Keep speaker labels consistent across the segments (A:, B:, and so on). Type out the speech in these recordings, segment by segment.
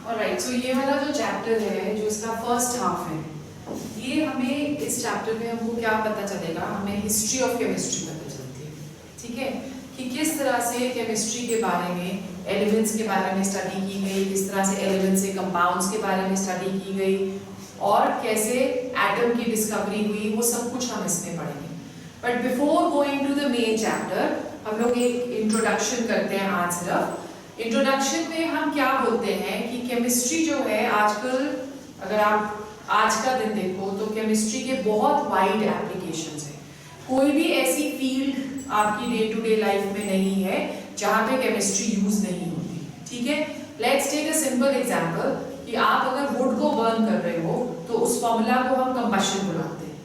A: Alright, सो ये वाला जो चैप्टर है, जो इसका फर्स्ट हाफ है, ये हमें इस चैप्टर में हमको क्या पता चलेगा, हमें हिस्ट्री ऑफ केमिस्ट्री पता चलती है, ठीक है, कि किस तरह से केमिस्ट्री के बारे में, एलिमेंट्स के बारे में स्टडी की गई, किस तरह से एलिमेंट्स से कंपाउंड्स के बारे में स्टडी की गई और कैसे एटम की डिस्कवरी हुई, वो सब कुछ हम इसमें पढ़ेंगे। But before going to the main chapter, हम लोग एक इंट्रोडक्शन करते हैं आज सिर्फ। इंट्रोडक्शन में हम क्या बोलते हैं कि केमिस्ट्री जो है आजकल, अगर आप आज का दिन देखो तो केमिस्ट्री के बहुत वाइड एप्लीकेशंस हैं। कोई भी ऐसी फील्ड आपकी डे टू डे लाइफ में नहीं है जहाँ पे केमिस्ट्री यूज नहीं होती, ठीक है। Let's take a simple example कि आप अगर वुड को बर्न कर रहे हो तो उस फॉर्मूला को हम कंबशन बुलाते हैं।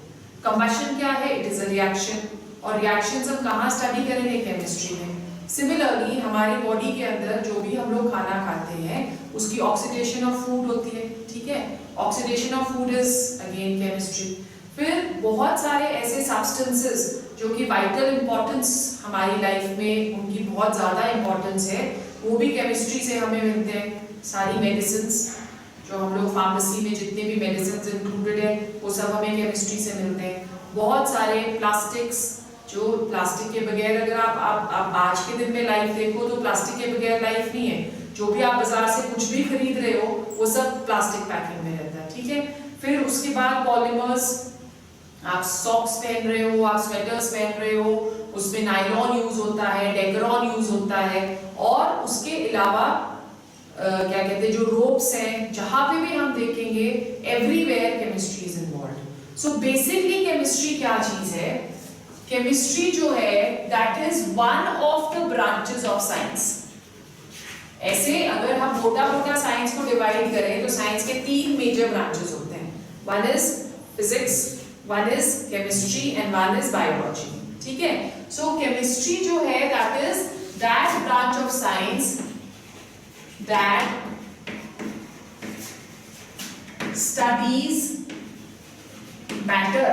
A: कंबशन क्या है? इट इज अ रिएक्शन, और रिएक्शंस हम कहाँ स्टडी करेंगे? केमिस्ट्री में। सिमिलरली हमारी बॉडी के अंदर जो भी हम लोग खाना खाते हैं उसकी ऑक्सीडेशन ऑफ फूड होती है, ठीक है। Oxidation of food is again chemistry. फिर बहुत सारे ऐसे सब्सटेंसेस जो कि वाइटल इंपॉर्टेंस हमारी लाइफ में, उनकी बहुत ज़्यादा इंपॉर्टेंस है, वो भी केमिस्ट्री से हमें मिलते हैं। सारी मेडिसिन्स जो हम लोग फार्मेसी में जितने भी मेडिसिन्स इंक्लूडेड है वो सब हमें केमिस्ट्री से मिलते हैं। बहुत सारे प्लास्टिक्स, जो प्लास्टिक के बगैर अगर आप आज के दिन में लाइफ देखो तो प्लास्टिक के बगैर लाइफ नहीं है। जो भी आप बाजार से कुछ भी खरीद रहे हो वो सब प्लास्टिक पैकिंग में रहता है, ठीक है। फिर उसके बाद पॉलीमर्स, आप सॉक्स पहन रहे हो, आप स्वेटर्स पहन रहे हो, उसमें नायलॉन यूज होता है, डेकरॉन यूज होता है, और उसके अलावा क्या कहते हैं, जो रोप्स हैं, जहां पे भी हम देखेंगे everywhere chemistry is involved. So basically chemistry क्या चीज है? केमिस्ट्री जो है that is one of the branches of science. ऐसे अगर हम मोटा मोटा साइंस को डिवाइड करें तो साइंस के 3 मेजर ब्रांचेस होते हैं। One is physics, one is chemistry and one is biology, ठीक है। सो केमिस्ट्री जो है that is that branch of science that studies matter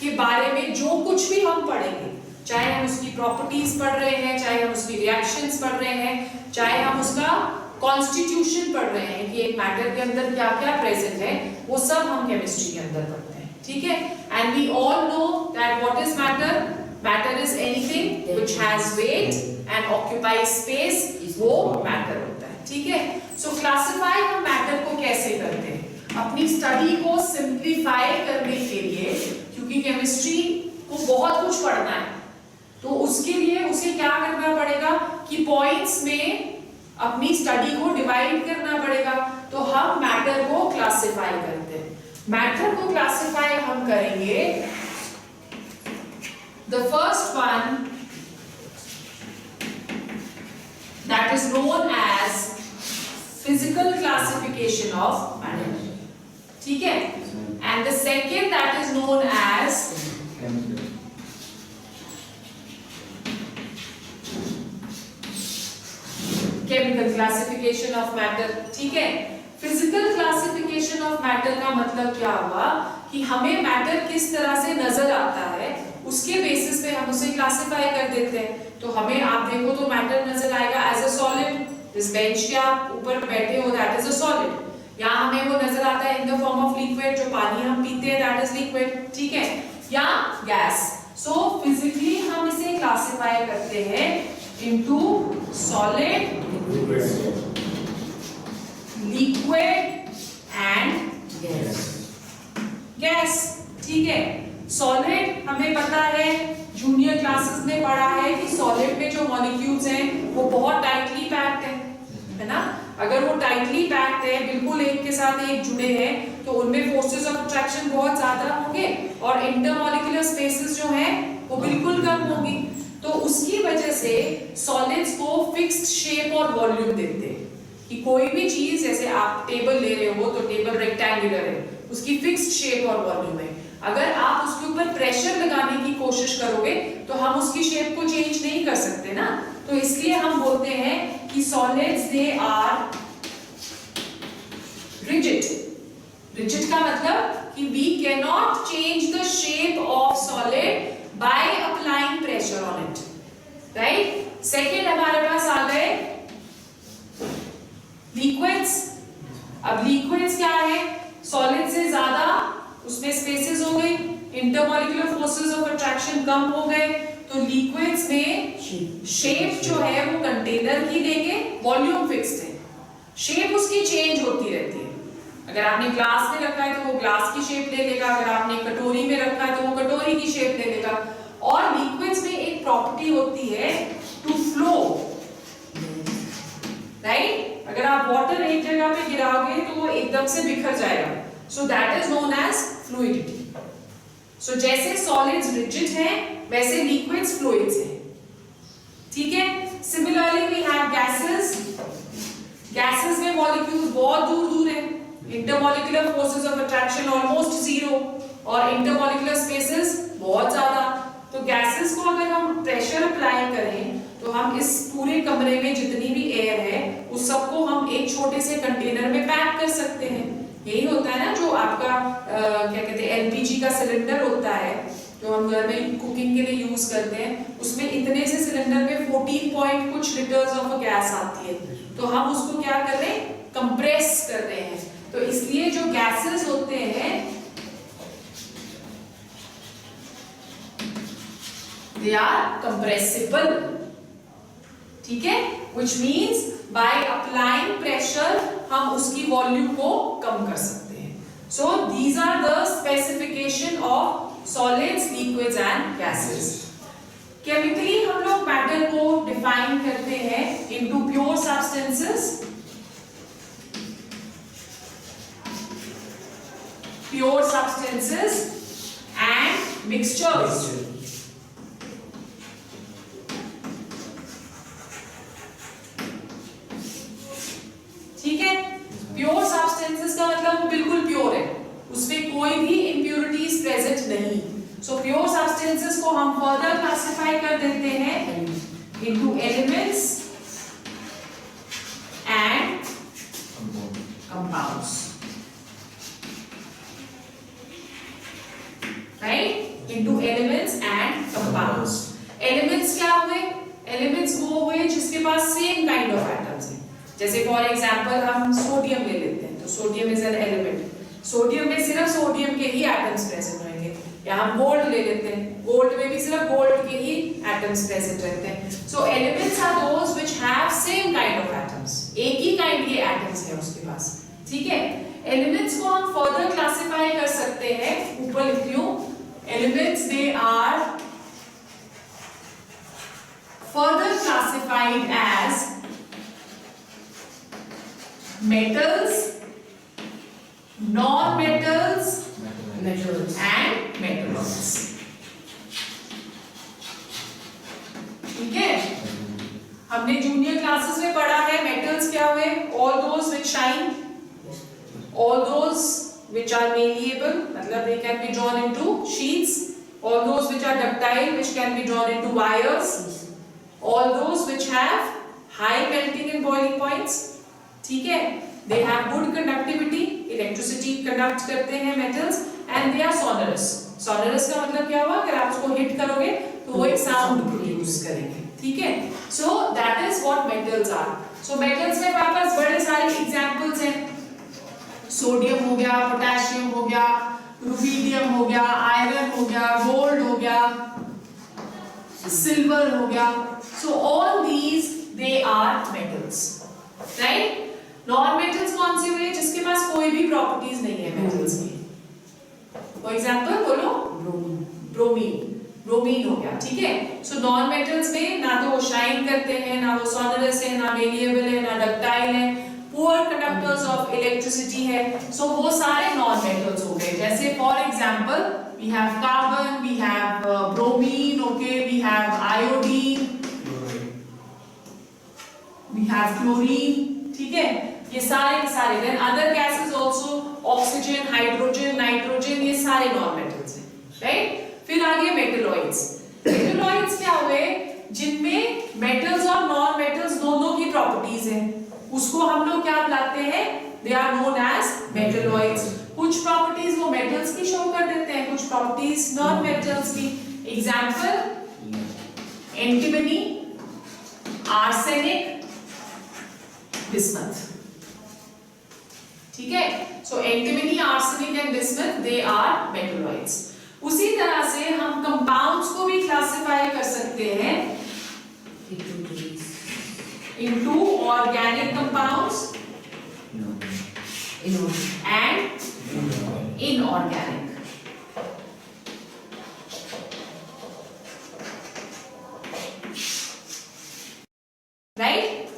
A: के बारे में जो कुछ भी हम पढ़ेंगे, चाहे हम उसकी प्रॉपर्टीज पढ़ रहे हैं, चाहे हम उसकी रिएक्शंस पढ़ रहे हैं, चाहे हम उसका कॉन्स्टिट्यूशन पढ़ रहे हैं कि एक मैटर के अंदर क्या क्या प्रेजेंट है, वो सब हम केमिस्ट्री के अंदर पढ़ते हैं, ठीक है। And we all know that what is matter? Matter is anything which has weight and occupies space, वो मैटर होता है, ठीक है। सो क्लासिफाई हम मैटर को कैसे करते हैं? अपनी स्टडी को सिंप्लीफाई करने के लिए, क्योंकि केमिस्ट्री को बहुत कुछ पढ़ना है, तो उसके लिए उसे क्या करना पड़ेगा कि पॉइंट्स में अपनी स्टडी को डिवाइड करना पड़ेगा। तो हम मैटर को क्लासिफाई करते हैं। मैटर को क्लासिफाई हम करेंगे, the first one that is known as physical classification of matter, ठीक है। And the second that is known as chemical classification of matter, ठीक है। फिजिकल क्लासिफिकेशन ऑफ मैटर का मतलब क्या हुआ कि हमें मैटर किस तरह से नजर आता है उसके बेसिस पे हम उसे क्लासिफाई कर देते हैं। तो हमें, आप देखो तो मैटर नजर आएगा एज अ सॉलिड। जिस बेंच के आप ऊपर बैठे हो दैट इज अ सॉलिड। या हमें वो नजर आता है in the form of liquid, जो पानी हम पीते हैं दैट इज लिक्विड, ठीक है, या गैस। सो फिजिकली हम इसे क्लासिफाई करते हैं into solid, liquid and gas, ठीक है। सॉलिड हमें पता है, जूनियर क्लासेस में पढ़ा है कि सॉलिड में जो मॉलिक्यूल्स हैं वो बहुत टाइटली पैक्ड है ना। अगर वो टाइटली पैक्ड है, बिल्कुल एक के साथ एक जुड़े हैं, तो उनमें फोर्सेस ऑफ अट्रैक्शन बहुत ज्यादा होंगे और इंटरमॉलिक्यूलर स्पेसेस जो हैं वो बिल्कुल कम होंगी। तो उसकी वजह से सॉलिड्स को फिक्स्ड शेप और वॉल्यूम देते हैं कि कोई भी चीज, जैसे आप टेबल ले रहे हो तो टेबल रेक्टेंगुलर है, उसकी फिक्स्ड शेप और वॉल्यूम है। अगर आप उसके ऊपर प्रेशर लगाने की कोशिश करोगे तो हम उसकी शेप को चेंज नहीं कर सकते ना। तो इसलिए हम बोलते हैं कि solids they are rigid. Rigid का मतलब कि we can not change the shape of solid by applying pressure on it, right? Second हमारे पास आ गए लिक्विड्स, अब लिक्विड्स क्या है, सॉलिड से ज्यादा उसमें स्पेसेस हो गए, इंटरमॉलिक्यूलर फोर्सेस ऑफ अट्रैक्शन कम हो गए, तो लिक्विड्स में शेप जो है वो कंटेनर की देंगे, वॉल्यूम फिक्स्ड है, शेप उसकी चेंज होती रहती है। अगर आपने ग्लास में रखा है तो वो ग्लास की शेप ले लेगा, अगर आपने कटोरी में रखा है तो वो कटोरी की शेप ले लेगा। और लिक्विड्स में एक प्रॉपर्टी होती है टू फ्लो, राइट? अगर आप वाटर एक जगह पे गिराओगे तो वो एकदम से बिखर जाएगा, so that is known as fluidity. So जैसे सॉलिड्स रिजिड हैं वैसे लिक्विड्स फ्लूइड्स हैं, ठीक है? Similarly we have gases, gases में मॉलिक्यूल्स बहुत दूर दूर हैं, intermolecular forces of attraction almost zero और इंटरमॉलिक्यूलर स्पेसेस बहुत ज्यादा। तो गैसेस को अगर हम प्रेशर अप्लाई करें तो हम इस पूरे कमरे में जितनी भी एयर है उस सबको हम एक छोटे से कंटेनर में पैक कर सकते हैं। यही होता है ना जो आपका क्या कहते हैं एलपीजी का सिलेंडर होता है जो हम घर में कुकिंग के लिए यूज करते हैं, उसमें इतने से सिलेंडर में 14 पॉइंट कुछ लीटर्स ऑफ गैस आती है, तो हम उसको क्या कर रहे हैं, कंप्रेस कर रहे हैं। तो इसलिए जो गैसेस होते हैं they are compressible, ठीक है? which means by applying pressure हम उसकी वॉल्यूम को कम कर सकते हैं। so these are the specification of solids, liquids and gases. Chemically हम लोग मैटर को डिफाइन करते हैं into pure substances, pure substances and mixtures. ठीक है? प्योर सब्सटेंसेस का मतलब वो बिल्कुल प्योर है, उसमें कोई भी इम्प्योरिटीज प्रेजेंट नहीं। सो प्योर सब्सटेंसेस को हम फर्दर क्लासिफाई कर देते हैं into elements and compounds, right? Into elements and compounds. Elements क्या हुए? एलिमेंट्स वो हुए जिसके पास सेम काइंड ऑफ एटम्स हैं। जैसे फॉर एग्जांपल हम सोडियम ले लेते हैं, तो sodium is an element, sodium में सिर्फ सोडियम के ही एटम्स प्रेजेंट होंगे। या हम गोल्ड ले लेते हैं, गोल्ड में भी सिर्फ गोल्ड के ही एटम्स प्रेजेंट रहते हैं। So elements are those which have same kind of atoms, एक ही काइंड के एटम्स है उसके पास, ठीक है? एलिमेंट्स को हम फर्दर क्लासिफाई कर सकते हैं, ऊपर लिख लियो, elements they are further classified as metals, non-metals and metalloids, ठीक है? हमने जूनियर क्लासेस में पढ़ा है मेटल्स क्या हुए, all those which shine, all those which are malleable, मतलब they can be drawn into sheets, all those which are ductile which can be drawn into wires, all those which have high melting and boiling points, ठीक है? They have good conductivity, electricity conduct करते हैं metals, and they are sonorous. Sonorous का मतलब क्या हुआ? अगर आप उसको hit करोगे तो वो एक sound produce करेंगे, ठीक है? So that is what metals are. So metals में हमारे पास बड़े सारे examples हैं, सोडियम हो गया, पोटेशियम हो गया, रुबीडियम हो गया, आयरन हो गया, गोल्ड हो गया, सिल्वर हो गया. So all these they are metals, right? Non metals कौन से हुए? जिसके पास कोई भी प्रॉपर्टीज नहीं है मेटल्स की। फॉर एग्जांपल बोलो, ब्रोमीन, ब्रोमीन हो गया, ठीक है? सो नॉन मेटल्स में ना तो वो शाइन करते हैं, ना वो सोनरस है, ना मेलिएबल है, ना डक्टाइल है, पुअर कंडक्टर्स ऑफ इलेक्ट्रिसिटी है। सो वो सारे नॉन मेटल्स हो गए। जैसे for example we have carbon, we have bromine, okay, we have iodine, we have chlorine, ठीक है? ये सारे के सारे। Then other gases also, oxygen, hydrogen, nitrogen, ये सारे नॉन मेटल्स हैं, राइट? फिर आगे मेटलॉइड्स। मेटलॉइड्स क्या हुए? जिनमें मेटल्स और नॉन मेटल्स दोनों की प्रॉपर्टीज हैं, उसको हम लोग क्या बुलाते हैं? They are known as metalloids. कुछ प्रॉपर्टीज वो मेटल्स की शो कर देते हैं, कुछ प्रॉपर्टीज नॉन मेटल्स की। एग्जांपल, एंटीमनी, आर्सेनिक, बिस्मथ, ठीक है। So antimony, arsenic and bismuth they are metalloids. उसी तरह से हम कंपाउंड्स को भी क्लासिफाई कर सकते हैं into organic compounds and inorganic. Right,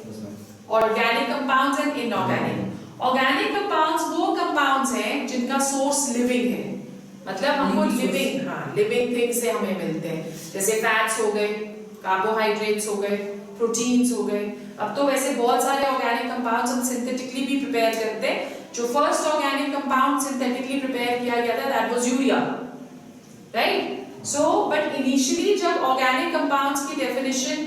A: organic compounds and inorganic. Organic compounds वो कंपाउंड्स हैं जिनका सोर्स लिविंग है, मतलब हमको लिविंग, हाँ, लिविंग थिंग से हमें मिलते हैं, जैसे फैट्स हो गए, कार्बोहाइड्रेट्स हो गए, प्रोटीन्स हो गए। अब तो वैसे बहुत सारे ऑर्गेनिक कंपाउंड्स हम सिंथेटिकली भी प्रिपेयर करते हैं। जो first organic compound synthetically prepare किया गया था that was urea, right. So but initially जब ऑर्गेनिक कंपाउंड्स की डेफिनेशन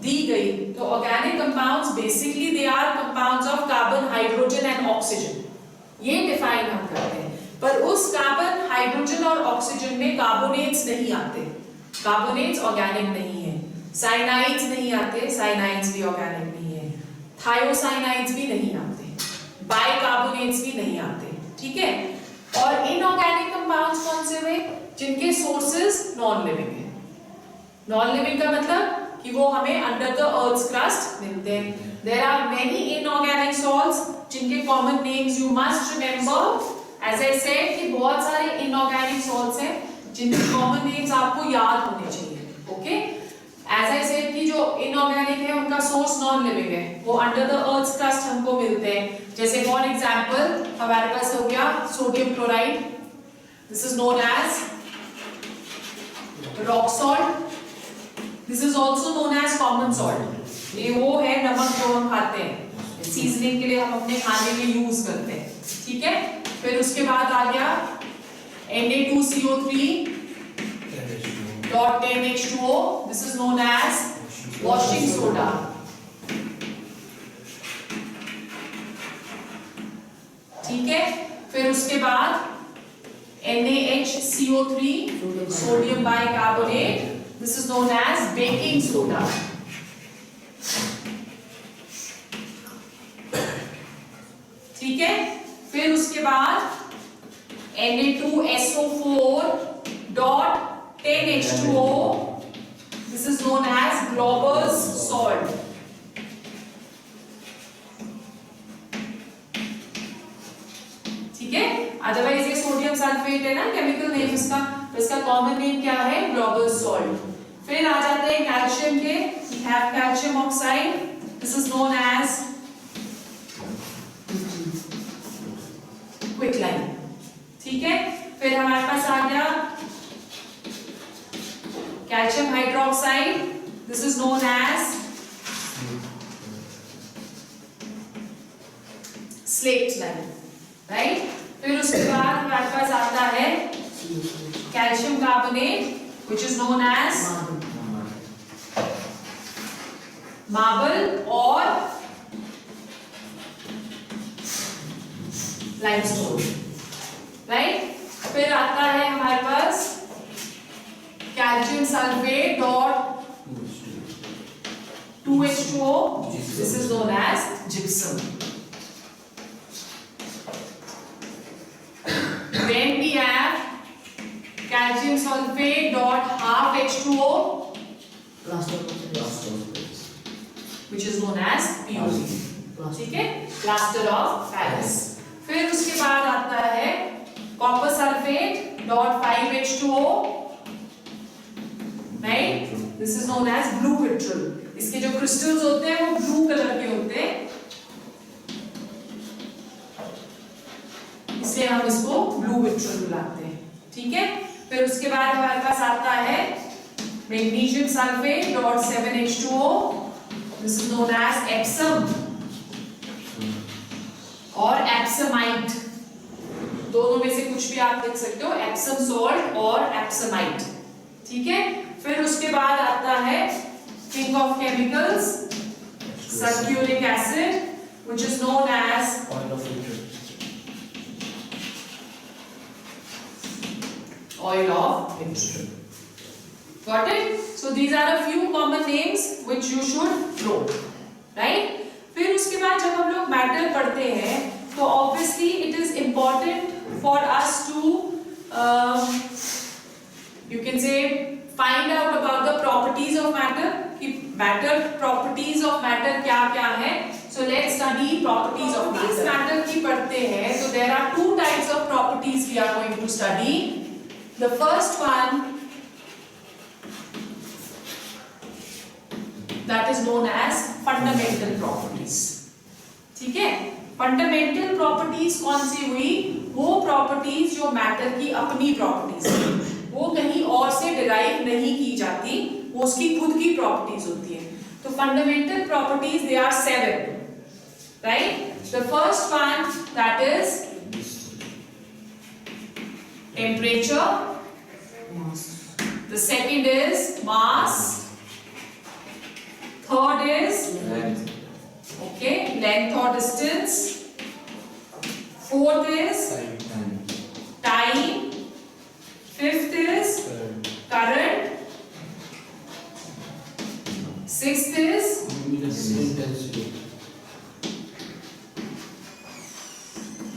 A: दी गई तो organic compounds basically they are compounds of carbon, hydrogen and oxygen, ये डिफाइन हम करते हैं। पर उस कार्बन, हाइड्रोजन और ऑक्सीजन में कार्बोनेट्स नहीं आते, कार्बोनेट्स ऑर्गेनिक नहीं है। साइनाइड्स नहीं आते, साइनाइड्स भी ऑर्गेनिक नहीं है। थायोसाइनाइड्स भी नहीं आते, बाइकार्बोनेट्स भी नहीं आते, ठीक है। और इनऑर्गेनिक कंपाउंड्स कौन से हुए? जिनके सोर्सेज नॉन लिविंग है। नॉन लिविंग का मतलब कि वो हमें अंडर द अर्थ क्रस्ट मिलते हैं। There are many inorganic salts जिनके common names you must remember. As I said कि बहुत सारे इनऑर्गेनिक सॉल्ट्स हैं जिनके कॉमन नेम्स आपको याद होने चाहिए, ओके। एज आई सेड कि जो इनऑर्गेनिक है उनका सोर्स नॉन लिविंग है, वो अंडर द अर्थ क्रस्ट हमको मिलते हैं। जैसे फॉर एग्जांपल हमारे पास हो गया sodium chloride, this is known as rock salt, this is also known as common salt. ये वो है नमक जो हम खाते हैं, सीजनिंग के लिए हम अपने खाने में यूज करते हैं, ठीक है। फिर उसके बाद आ गया Na2CO3 dot 10H2O, this is known as washing soda, ठीक है। फिर उसके बाद NaHCO3 sodium bicarbonate, this is known as baking soda, ठीक है। फिर उसके बाद Na2SO4 dot 10H2O, this is known as Glauber's salt, ठीक है। अदरवाइज ये सोडियम सल्फेट है ना केमिकल नेम इसका, तो इसका कॉमन नेम क्या है? Glauber's salt। फिर आ जाते हैं कैल्शियम के, we have calcium oxide, this is known as quicklime, ठीक है। फिर हमारे पास आ गया calcium hydroxide, this is known as slate lime, right. फिर उसके बाद हमारे पास आता है calcium carbonate which is known as marble और लाइमस्टोन, राइट। फिर आता है हमारे पास calcium sulphate dot 2H2O, this is known as gypsum। Then we have calcium sulfate dot half H2O, which is known as POC, ठीक है, plaster of Paris। फिर उसके बाद आता है copper sulphate dot 5H2O, right, this is known as blue vitriol. इसके जो crystals होते हैं वो ब्लू कलर के होते हैं, इसलिए हम इसको ब्लू विट्रिल बुलाते हैं, ठीक है। फिर उसके बाद हमारे पास आता है magnesium sulphate dot 7H2O, this is known as Epsom और एप्समाइट, दोनों में से कुछ भी आप लिख सकते हो, एप्सम सॉल्ट और एप्समाइट, ठीक है। फिर उसके बाद आता है king of chemicals sulphuric acid, which is known as oil of vitriol। Got it? So these are a few common names which you should know, right? फिर उसके बाद जब हम लोग मैटर पढ़ते हैं तो obviously it is important for us to you can say find out about the properties of matter कि मैटर प्रॉपर्टीज ऑफ मैटर क्या क्या है. So let's study properties of matter की पढ़ते हैं. तो there are two types of properties we are going to study. The first one that is known as fundamental properties. ठीक है, फंडामेंटल प्रॉपर्टीज कौन सी हुई? वो प्रॉपर्टीज जो मैटर की अपनी प्रॉपर्टीज है, वो कहीं और से डिराइव नहीं की जाती, वो उसकी खुद की प्रॉपर्टीज होती है. तो fundamental properties they are 7, right? The first one that is temperature, the second is mass, third is length. Okay, length or distance. Fourth is time. Fifth is current. Sixth is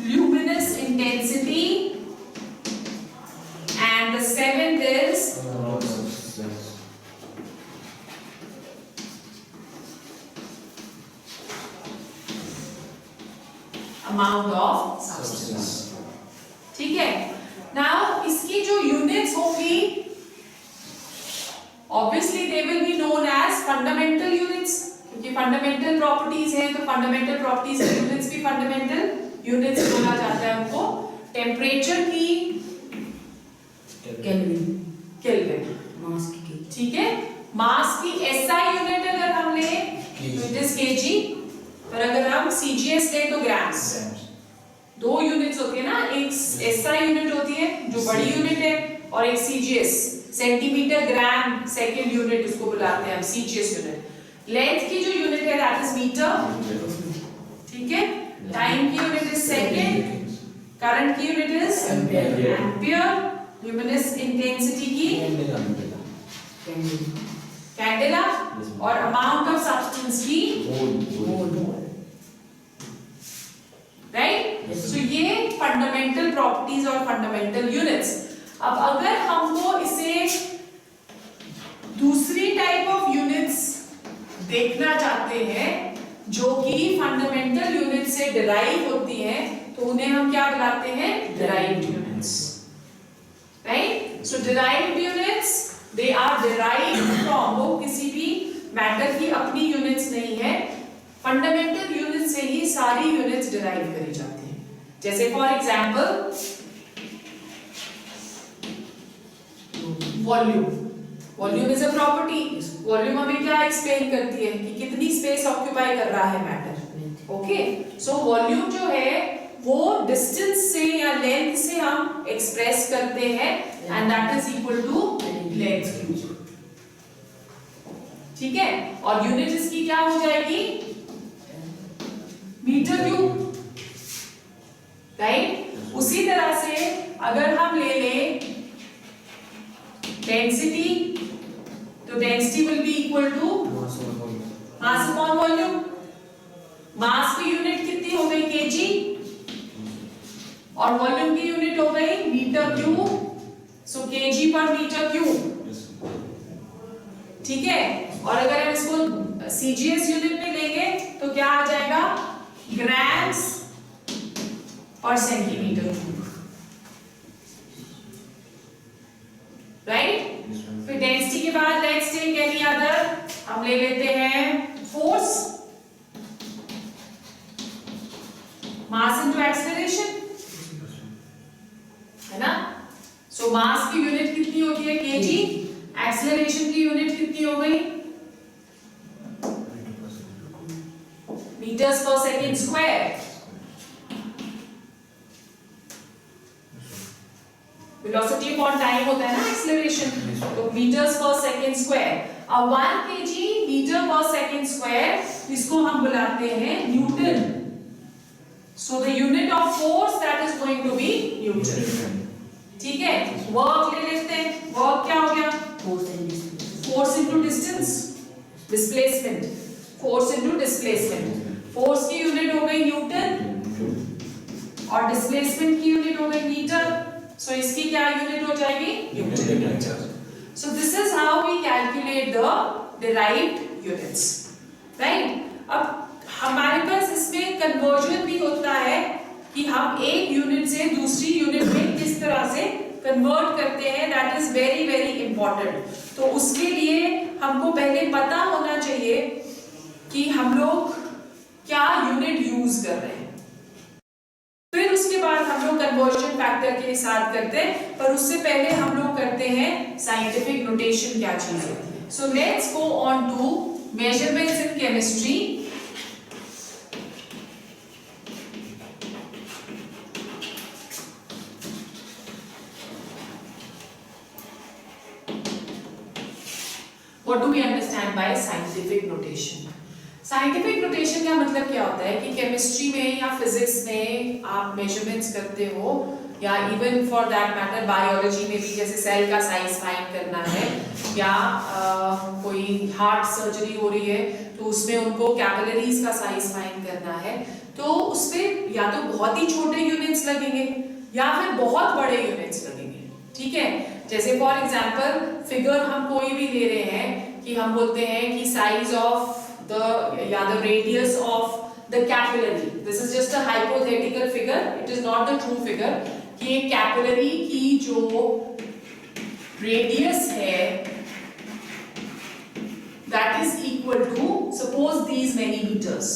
A: luminous intensity. And the seventh is amount of substance. ठीक है. Now इसकी जो units होंगी obviously they will be known as fundamental units, क्योंकि fundamental properties हैं तो fundamental properties की units भी fundamental units बोला जाता है उनको. Temperature की Kelvin, mass की, ठीक है. mass की SI unit अगर हम ले तो it is kg, पर अगर हम CGS ले तो ग्राम्स. दो यूनिट्स होती है ना, एक SI यूनिट होती है जो बड़ी यूनिट है, और एक CGS centimetre gram second unit, उसको बुलाते हैं हम CGS यूनिट. लेंथ की जो यूनिट है दैट इज मीटर, ठीक है. टाइम की यूनिट इज सेकंड, करंट की unit is ampere, luminous intensity की कैंडेला, और अमाउंट ऑफ सब्सटेंस की मोल. राइट? सो ये फंडामेंटल प्रॉपर्टीज और फंडामेंटल यूनिट्स. अब अगर हमको इसे दूसरी टाइप ऑफ यूनिट्स देखना चाहते हैं जो कि फंडामेंटल यूनिट से डिराइव होती हैं, तो उन्हें हम क्या बुलाते हैं? Derived units. Right? So derived units they are derived from, वो किसी भी मैटर की अपनी यूनिट्स नहीं है, फंडामेंटल यूनिट से ही सारी यूनिट्स डिराइव करी जाती हैं. जैसे for example volume. Volume is a property. Volume हमें क्या एक्सप्लेन करती है कि कितनी स्पेस ऑक्यूपाई कर रहा है मैटर. ओके, सो वॉल्यूम जो है वो डिस्टेंस से या लेंथ से हम एक्सप्रेस करते हैं, and that is equal to length cube. ठीक है, और यूनिट इसकी क्या हो जाएगी? Metre cube. राइट? उसी तरह से अगर हम ले लें डेंसिटी, तो density will be equal to mass upon volume. Mass की यूनिट कितनी हो गई? केजी, और वॉल्यूम की यूनिट हो गई मीटर क्यूब. सो केजी पर मीटर क्यूब. ठीक है, और अगर हम इसको सीजीएस यूनिट में लेंगे तो क्या आ जाएगा? ग्राम्स पर सेंटीमीटर क्यूब. राइट? फिर डेंसिटी के बाद लेट्स टेक एनी अदर, हम ले लेते हैं फोर्स, मास इनटू एक्सेलरेशन, है ना. सो मास की यूनिट कितनी होती है? केजी. एक्सेलरेशन की यूनिट कितनी हो गई? मीटर्स पर second square. Velocity upon time होता है ना एक्सेलरेशन, तो मीटर्स पर सेकंड स्क्वायर. अब 1 kg मीटर पर सेकंड स्क्वायर, इसको हम बुलाते हैं newton. So the unit of force that is going to be newton. ठीक है, वर्क ले लेते हैं. वर्क क्या हो गया? Force into distance, displacement. Force into displacement. Force की यूनिट हो गई न्यूटन, और डिस्प्लेसमेंट की यूनिट हो गई मीटर, सो इसकी क्या यूनिट हो जाएगी? Metre. So this is how we calculate the derived units, right. अब हमारे पास इसमें कन्वर्जन भी होता है कि हम एक यूनिट से दूसरी यूनिट में किस तरह से कन्वर्ट करते हैं, that is very very important. तो उसके लिए हमको पहले पता होना चाहिए कि हम लोग क्या यूनिट यूज कर रहे हैं, फिर उसके बाद हम लोग कन्वर्जन फैक्टर के साथ करते हैं, पर उससे पहले हम लोग करते हैं साइंटिफिक नोटेशन क्या चीज होती है। So let's go on to measurements in chemistry. What do we understand by scientific notation? Scientific notation का मतलब क्या होता है कि केमिस्ट्री में या फिजिक्स में आप मेजरमेंट्स करते हो, या even for that matter biology में भी, जैसे सेल का साइज फाइंड करना है, या कोई हार्ट सर्जरी हो रही है तो उसमें उनको कैपिलरीज का साइज फाइंड करना है, तो उसमें या तो बहुत ही छोटे यूनिट्स लगेंगे या फिर बहुत बड़े यूनिट्स लगेंगे, ठीक है। जैसे फॉर एग्जांपल फिगर हम कोई भी ले रहे हैं कि हम बोलते हैं कि size of the radius of the capillary, this is just a hypothetical figure, it is not the true figure, कि एक कैपिलरी की जो रेडियस है that is equal to suppose these many meters।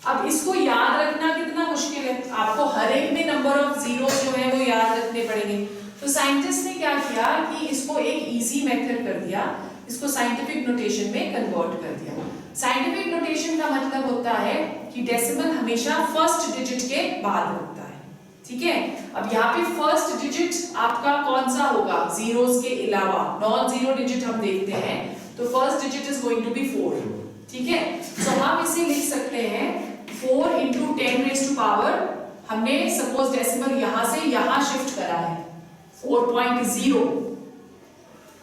A: अब इसको याद रखना कितना मुश्किल है, आपको हर एक में नंबर ऑफ जीरो जो है वो याद रखने पड़ेंगे। तो साइंटिस्ट ने क्या किया कि इसको एक इजी मेथड कर दिया, इसको साइंटिफिक नोटेशन में कन्वर्ट कर दिया। साइंटिफिक नोटेशन का मतलब होता है कि डेसिमल हमेशा फर्स्ट डिजिट के बाद होता है, ठीक है। अब यहाँ पे फर्स्ट डिजिट आपका कौन सा होगा, जीरोस के अलावा नॉन जीरो डिजिट हम देखते हैं, तो first digit is going to be 4, ठीक है। सो हम इसे लिख सकते हैं 4 into 10 raised to power, हमने सपोज डेसिमल यहाँ से यहाँ शिफ्ट करा है 4.0,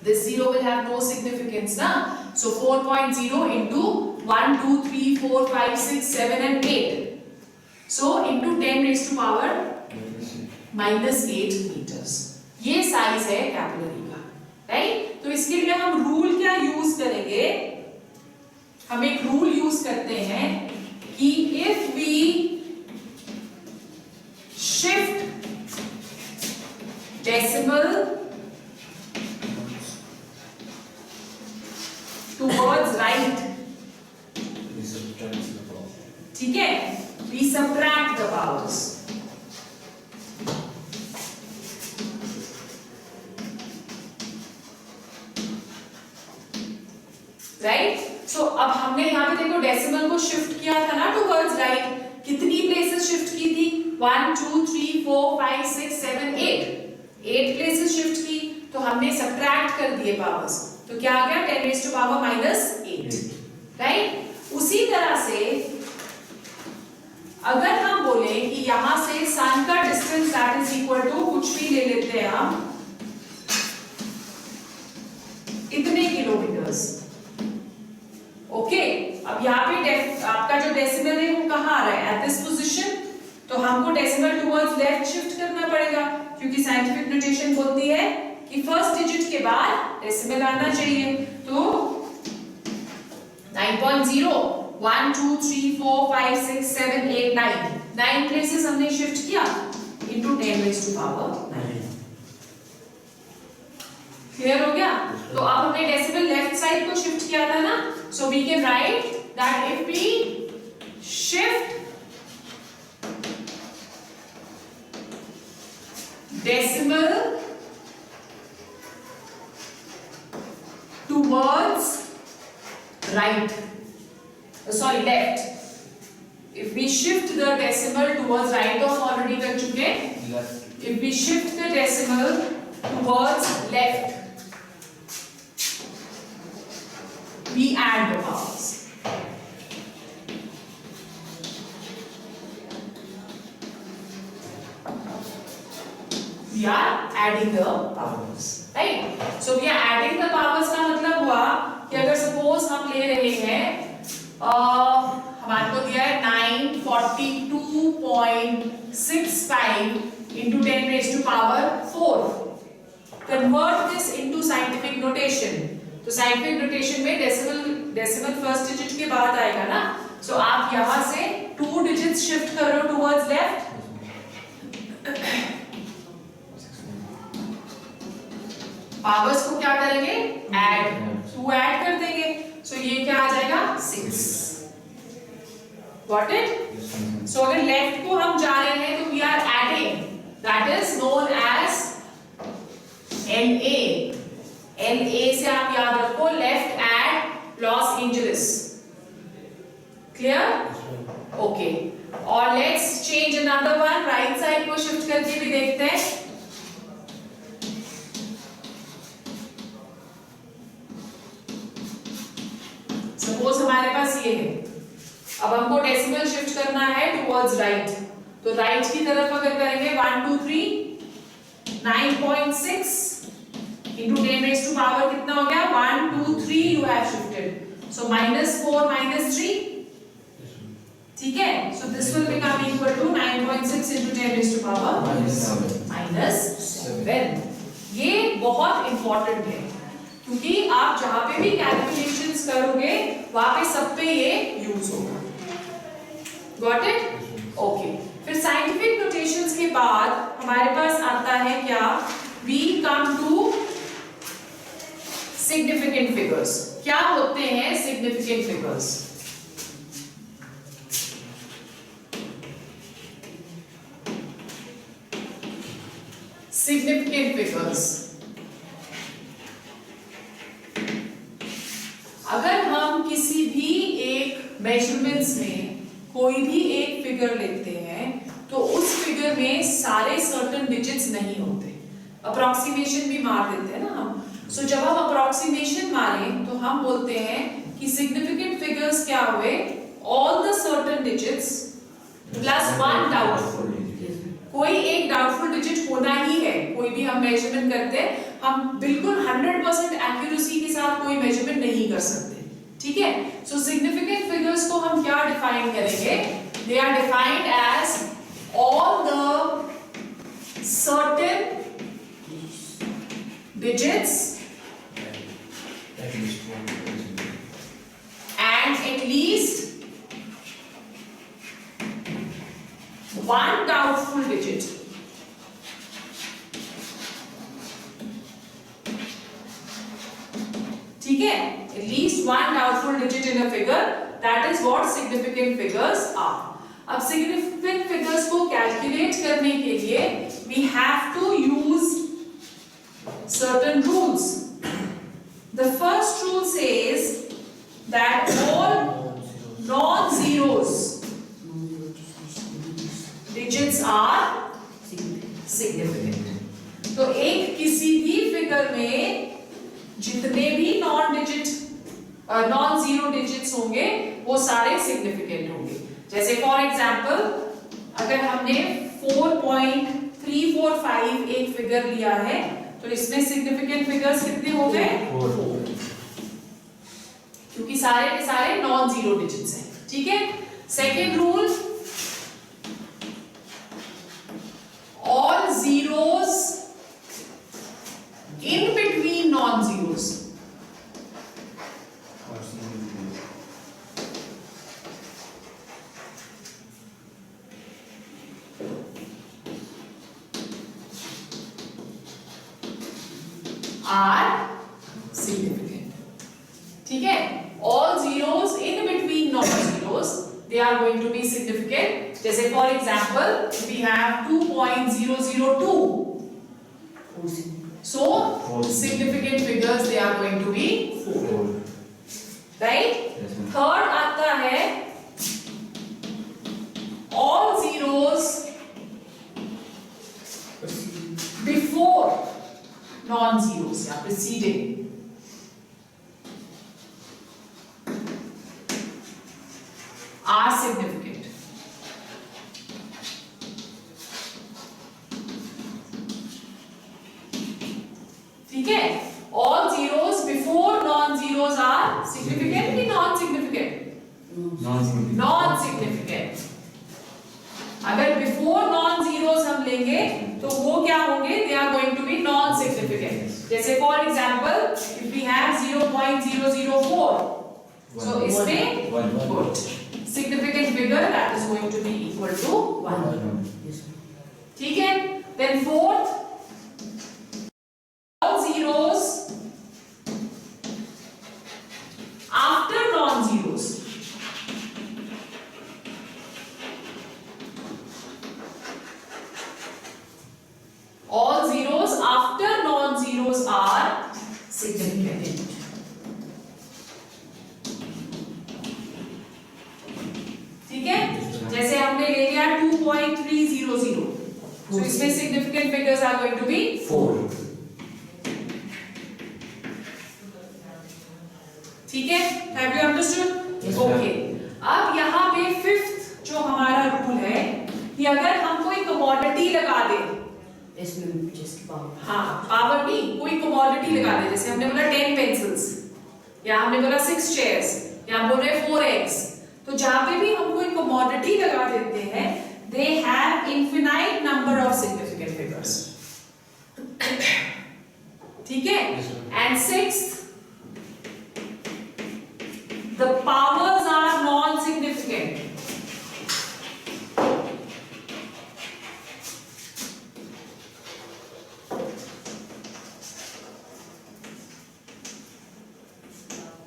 A: this 0 will have no significance na, so 4.0 into 1 2 3 4 5 6 7 and 8, so into 10 raised to power -8 meters, ये साइज है कैपिलरी का, राइट। तो इसके लिए हम रूल क्या यूज करेंगे, हम एक रूल यूज करते हैं कि if we shift decimal towards right, ठीक है, we subtract the powers, right. So अब हमने यहाँ पे देखो डेसिमल को शिफ्ट किया था ना टुवर्ड्स राइट, कितनी प्लेसेस शिफ्ट की थी, 1 2 3 4 5 6 7 8 प्लेसेस शिफ्ट की, तो हमने सब्ट्रैक्ट कर दिए पावर्स, तो क्या आ गया 10 raised to power -8, राइट। उसी तरह से अगर हम बोले कि यहां से सन का distance that is equal to कुछ भी ले लेते हैं हम इतने किलोमीटर्स, ओके। अब यहाँ पे आपका जो डेसिमल है वो कहाँ आ रहा है, एट दिस पोजीशन, तो हमको डेसिमल टुवर्ड्स लेफ्ट शिफ्ट करना पड़ेगा, क्योंकि साइंटिफिक नोटेशन बोलती है कि फर्स्ट डिजिट के बाद डेसिमल आना चाहिए। तो 9.0 1 2 3 4 5 6 7 8 9 प्लेसेस हमने शिफ्ट किया into 10 raised to power 9। Clear हो गया। तो अब हमने डेसिमल लेफ्ट साइड को शिफ्ट किया था ना, so we can write that if we shift decimal towards right, left, if we shift the decimal towards right, तो हम already कर चुके हैं, if we shift the decimal towards left, we add the powers, we are adding the powers, right। so we are adding the powers का मतलब हुआ कि अगर सपोज हम ले रहे हैं हमारे को दिया है 9 42 2.65 into 10 raised to power 4. Convert this into scientific notation. तो साइंटिफिक नोटेशन में डेसिमल फर्स्ट डिजिट के बाद आएगा ना, सो आप यहां से 2 डिजिट्स शिफ्ट करो टुवर्ड्स लेफ्ट, पावर्स को क्या करेंगे, ऐड, 2 ऐड कर देंगे, सो ये क्या आ जाएगा 6. Got it? सो अगर लेफ्ट को हम जा रहे हैं तो we are adding, that is known as LA. LA से आप याद रखो, left at Los Angeles. Clear? Okay. और let's change another one, right side को शिफ्ट करके भी देखते हैं. सपोज हमारे पास ये है, अब हमको डेसिमल शिफ्ट करना है टुवर्ड्स राइट, तो राइट की तरफ अगर करेंगे 1 2 3 9.6 into 10 raised to power कितना हो गया, 1 2 3 you have shifted, so -4 -3. ठीक है, so this will become equal to 9.6 into 10 raised to power -7. ये बहुत इंपॉर्टेंट है क्योंकि आप जहां पे भी कैलकुलेशंस करोगे वहां पे सब पे ये यूज होगा. Got it? ओके. फिर साइंटिफिक नोटेशंस के बाद हमारे पास आता है क्या, we come to significant figures. क्या होते हैं सिग्निफिकेंट फिगर्स? सिग्निफिकेंट फिगर्स, अगर हम किसी भी एक मेजरमेंट्स में कोई भी एक फिगर लेते हैं तो उस फिगर में सारे सर्टेन डिजिट्स नहीं होते, अप्रॉक्सीमेशन भी मार देते हैं ना हम. सो जब हम अप्रॉक्सीमेशन मारें तो हम बोलते हैं कि सिग्निफिकेंट फिगर्स क्या हुए, all the certain digits plus 1 doubtful. कोई एक डाउटफुल डिजिट होना ही है. कोई भी हम मेजरमेंट करते हैं, हम बिल्कुल 100% एक्यूरेसी के साथ कोई मेजरमेंट नहीं कर सकते. ठीक है, सो सिग्निफिकेंट फिगर्स को हम क्या डिफाइन करेंगे, they are defined as all the certain digits and at least one doubtful digit. ठीक है, at least one doubtful digit in a figure, that is what significant figures are. अब significant figures को calculate करने के लिए we have to use certain rules. The first rule says that all non-zeros digits are significant. तो एक किसी भी figure में जितने भी नॉन जीरो डिजिट्स होंगे वो सारे सिग्निफिकेंट होंगे. जैसे फॉर एग्जांपल अगर हमने 4.345 एक फिगर लिया है तो इसमें सिग्निफिकेंट फिगर्स कितने हो गए, 4, क्योंकि सारे के सारे नॉन जीरो डिजिट्स हैं. ठीक है. Second rule, all zeros in between non zeros are significant. ठीक है, all zeros in between non-zeros they are going to be significant. जैसे for example we have 2.002, so significant figures they are going to be 4. Right? Third आता है all zeros before non-zeros या preceding. Are significant. ठीक है, all zeros before non-zeros are significant कि non-significant? Non-significant. 4 non zeros हम लेंगे तो वो क्या होंगे, they are going to be non significant. जैसे for example if we have 0.004, so इसमें good significant figure that is going to be equal to 1। ठीक है, then fourth, all zeros after non zeros, all zeros after non zeros are significant। ठीक है, जैसे हमने ले लिया 2.300, तो इसमें significant figures are going to be 4। ठीक है, हैव यू अंडरस्टूड? ओके, अब यहाँ पे फिफ्थ जो हमारा रूल है कि अगर हम कोई कमोडिटी लगा दे इसमें, जिसकी पावर, हाँ पावर नहीं, कोई कमोडिटी लगा दे, जैसे हमने बोला 10 पेंसिल्स या हमने बोला 6 चेयर्स या बोल रहे 4 eggs, तो जहां पे भी हम कोई कमोडिटी लगा देते हैं they have infinite number of significant figures। ठीक है, and sixth, the powers are non-significant।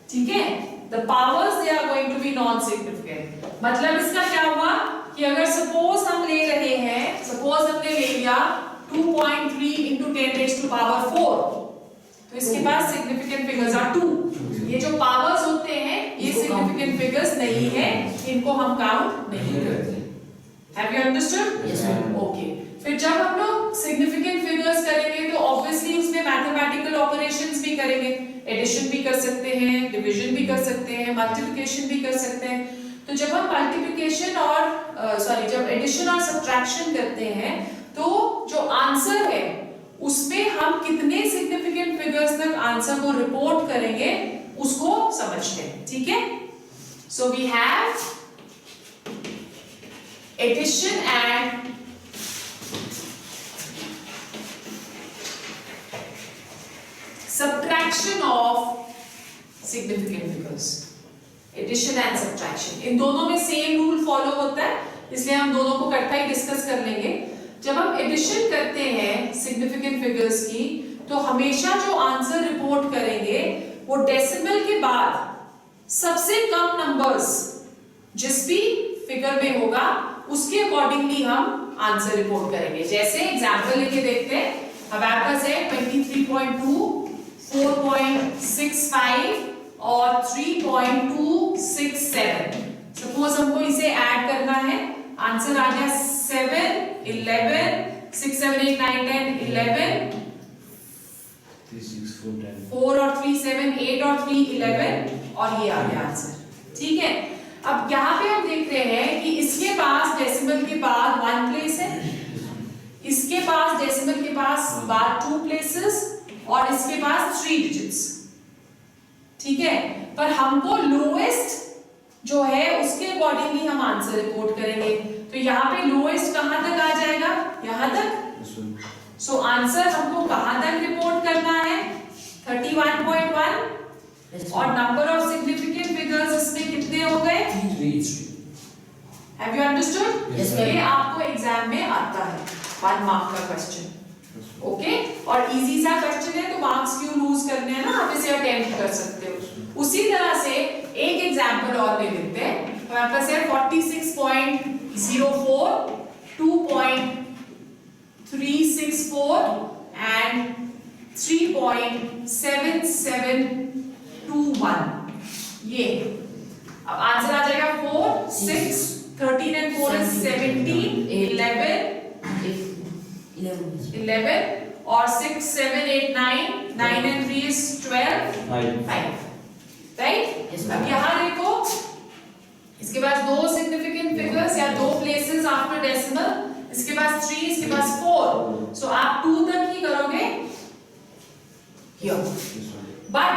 A: ठीक है, the powers they are going to be non-significant। मतलब इसका क्या हुआ कि अगर सपोज हम ले रहे हैं, सपोज हमने ले लिया 2.3 into 10 raised to power 4, तो इसके पास सिग्निफिकेंट फिगर्स आर 2। ये जो पावर्स होते हैं ये सिग्निफिकेंट फिगर्स नहीं है, इनको हम काउंट नहीं करते। Have you understood? Yes ma'am. Okay, फिर जब हम लोग सिग्निफिकेंट फिगर्स करेंगे तो ऑब्वियसली उसमें मैथमेटिकल ऑपरेशंस भी करेंगे, एडिशन भी कर सकते हैं, डिवीजन भी कर सकते हैं, मल्टीप्लिकेशन भी कर सकते हैं। तो जब हम मल्टीप्लिकेशन और जब एडिशन और सब्ट्रैक्शन करते हैं तो जो आंसर है उसमें हम कितने सिग्निफिकेंट फिगर्स तक आंसर को रिपोर्ट करेंगे उसको समझते हैं। ठीक है, so we have addition and subtraction of significant figures, addition and subtraction, इन दोनों में सेम रूल फॉलो होता है, इसलिए हम दोनों को इकट्ठा ही डिस्कस कर लेंगे। जब हम एडिशन करते हैं सिग्निफिकेंट फिगर्स की तो हमेशा जो आंसर रिपोर्ट करेंगे वो डेसिमल के बाद सबसे कम नंबर्स जिस भी फिगर में होगा उसके अकॉर्डिंगली हम आंसर रिपोर्ट करेंगे। जैसे एग्जांपल लेके देखते हैं, हमारे पास है 23.2, 4.65 और 3.267। सपोज हमको इसे ऐड करना है, आंसर आ गया 7, 11, 6, 7, 8, 9, 10, 11, 4 और 3, 7, 8 और 3, 11 और ये आ गया आंसर। ठीक है, अब यहाँ पे हम देख रहे हैं कि इसके पास डेसिमल के बाद 1 प्लेस है, इसके पास डेसिमल के पास बाद 2 प्लेसेस और इसके पास 3 डिजिट्स। ठीक है, पर हमको लोएस्ट जो है उसके अकॉर्डिंगली हम आंसर रिपोर्ट करेंगे। तो यहाँ पे लोएस्ट कहां तक आ जाएगा, यहां तक। सो आंसर हमको कहां तक रिपोर्ट करना है, 31.1 और नंबर ऑफ सिग्निफिकेंट फिगर्स इसमें कितने हो गए, 3। Have you understood? ये आपको एग्जाम में आता है 1 मार्क का क्वेश्चन। ओके, और इजी सा क्वेश्चन है तो मार्क्स क्यों लूज करने हैं ना, आप इसे अटेम्प्ट कर सकते हो। उसी तरह से एक एग्जांपल और ले लेते हैं, हमारे पास है 46.04, 2.364 एंड 3.7721। ये अब आंसर आ जाएगा 4, 6, 13 and 4 is 17, 11 और 6, 7, 8, 9 and 3 is 12, 5। राइट? अब यहाँ देखो, इसके पास 2 सिग्निफिकेंट फिगर्स या 2 प्लेसेस आफ्टर डेसिमल, इसके पास 3, इसके पास 4। सो आप 2 तक ही करोगे here, बट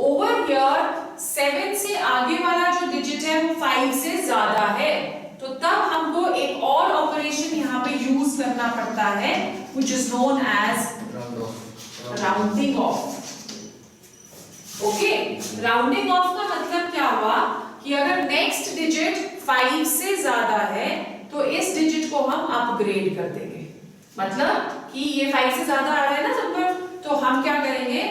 A: ओवर हियर 7 से आगे वाला जो डिजिट है वो 5 से ज्यादा है, तो तब हमको एक और ऑपरेशन यहाँ पड़ता है which is known as rounding off. Okay, rounding off का मतलब क्या हुआ कि अगर नेक्स्ट डिजिट 5 से ज्यादा है तो इस डिजिट को हम अपग्रेड कर देंगे। मतलब कि ये 5 से ज्यादा आ रहा है ना नंबर, तो हम क्या करेंगे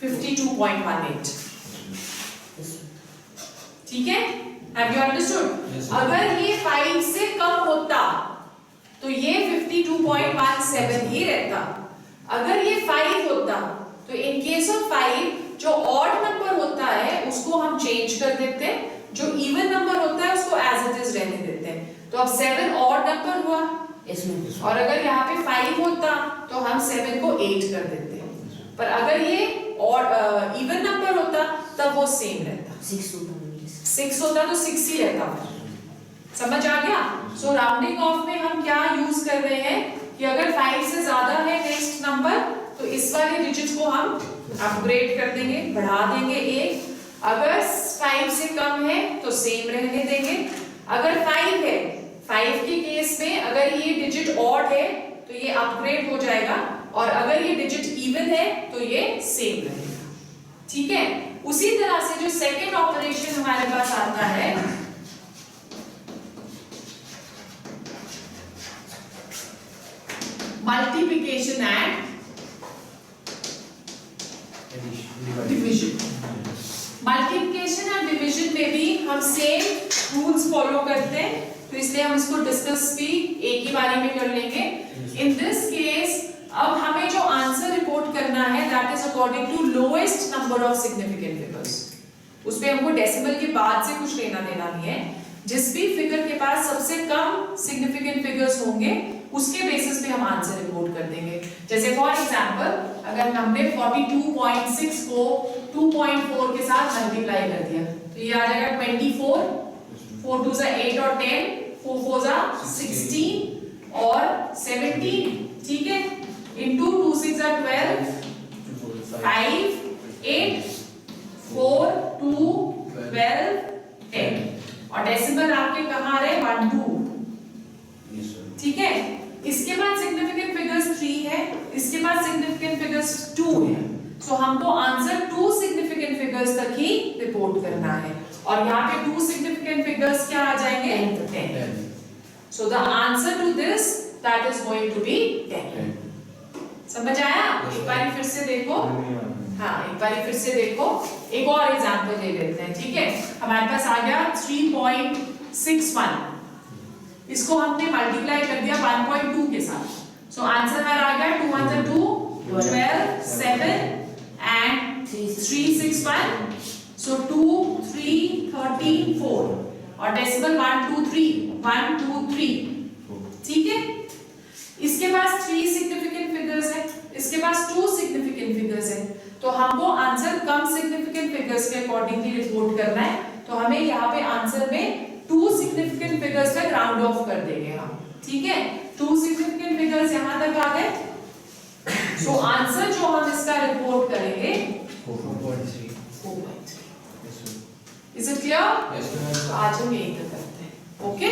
A: 52.18। ठीक है, हैव यू अंडरस्टूड? अगर ये 5 से कम होता तो ये 52.17 ही रहता। अगर ये 5 होता तो इन केस ऑफ 5 जो ऑड नंबर होता है उसको हम चेंज कर देते हैं, जो इवन नंबर होता है उसको एज इट इज रहने देते हैं। तो अब 7 ऑड नंबर हुआ इसमें, और अगर यहाँ पे 5 होता तो हम 7 को 8 कर देते हैं। पर अगर ये ऑड इवन नंबर होता तब वो सेम रहता। 6 होता तो 6 ही रहता। समझ आ गया? सो राउंडिंग ऑफ में हम क्या यूज कर रहे हैं कि अगर 5 से ज्यादा है नेक्स्ट नंबर तो इस वाले डिजिट को हम अपग्रेड कर देंगे, बढ़ा देंगे 1। अगर 5 से कम है तो सेम रहने देंगे। अगर 5 है, 5 के केस में अगर ये डिजिट ऑड है तो ये अपग्रेड हो जाएगा, और अगर ये डिजिट इवन है तो ये सेम रहेगा। ठीक है, उसी तरह से जो सेकेंड ऑपरेशन हमारे पास आता है multiplication and division. Multiplication and division में भी हम सेम रूल्स फॉलो करते हैं, तो इसलिए हम इसको डिस्कस भी एक ही बारी में कर लेंगे। इन दिस केस अब हमें जो आंसर रिपोर्ट करना है that is according to lowest number of significant figures. उसपे हमको डेसिमल के बाद से कुछ लेना देना नहीं है। जिस भी फिगर के पास सबसे कम सिग्निफिकेंट फिगर्स होंगे उसके बेसिस पे हम आंसर रिपोर्ट कर देंगे। जैसे फॉर एग्जांपल अगर हमने 42.6 को 2.4 के साथ मल्टीप्लाई कर दिया तो ये आ जाएगा 24, 4 2 8 और 10, 4 4 16 और 17। ठीक है, into 2 6 12, 5 8 4 2 12 10, और डेसिमल आपके कहाँ आ रहे 1 2। ठीक है, इसके बाद सिग्निफिकेंट फिगर्स 3 है, इसके बाद सिग्निफिकेंट फिगर्स 2 है। सो हमको आंसर 2 सिग्निफिकेंट फिगर्स तक ही रिपोर्ट करना है, और यहाँ पे 2 सिग्निफिकेंट फिगर्स क्या आ जाएंगे 10। So the answer to this that is going to be 10। समझ आया? एक बार फिर से देखो। हाँ, एक बार फिर से देखो, एक और एग्जांपल ले लेते हैं। ठीक है, हमारे पास आ गया 3.61, इसको हमने मल्टीप्लाई कर दिया 1.2 के साथ। सो आंसर हमारा आ गया 2 1 2 12 7 एंड 3 6 1। सो 2 3 13 4, और डेसिमल 1 2 3 1 2 3। ठीक है, इसके पास 3 सिग्निफिकेंट फिगर्स है, इसके पास 2 सिग्निफिकेंट फिगर्स है, तो हमको आंसर कम सिग्निफिकेंट फिगर्स के अकॉर्डिंगली रिपोर्ट करना है। तो हमें यहाँ पे आंसर में 2 सिग्निफिकेंट फिगर्स तक राउंड ऑफ कर देंगे हम। ठीक है, 2 सिग्निफिकेंट फिगर्स यहाँ तक आ गए। सो आंसर जो हम इसका रिपोर्ट करेंगे 4.3। Is it clear? आज हम यही करते हैं। ओके,